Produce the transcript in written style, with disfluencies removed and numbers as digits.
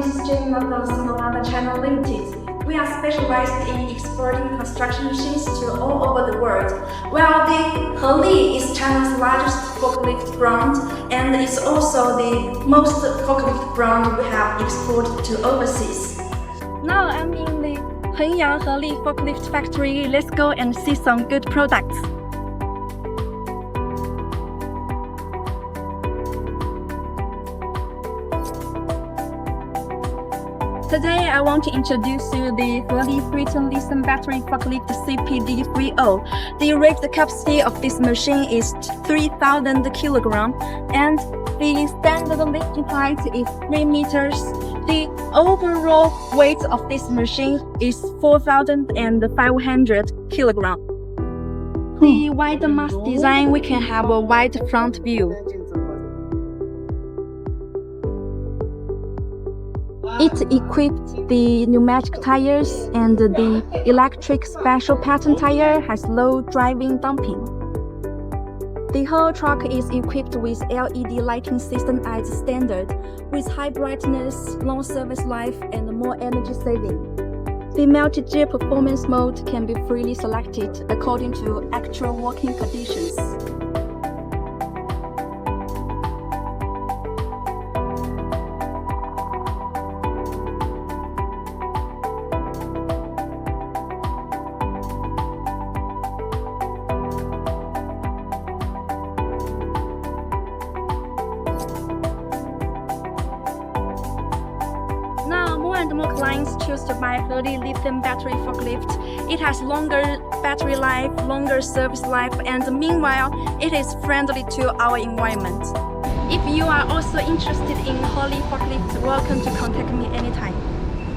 this is Jamina from SINOMADA China Limited. We are specialized in exporting construction machines to all over the world. Well, the HELI is China's largest forklift brand and is also the most forklift brand we have exported to overseas. Now I'm in the Henyang HELI forklift factory. Let's go and see some good products. Today I want to introduce you the HELI 3-ton lithium battery forklift CPD30. The rated capacity of this machine is 3,000 kilograms and the standard lifting height is 3 meters. The overall weight of this machine is 4,500 kilograms. The wide mast design, we can have a wide front view. It equipped the pneumatic tires and the electric special pattern tire has low driving damping. The whole truck is equipped with LED lighting system as standard, with high brightness, long service life, and more energy saving. The multi-gear performance mode can be freely selected according to actual working conditions. Now, more and more clients choose to buy HELI lithium battery forklift. It has longer battery life, longer service life, and meanwhile, it is friendly to our environment. If you are also interested in HELI forklift, welcome to contact me anytime.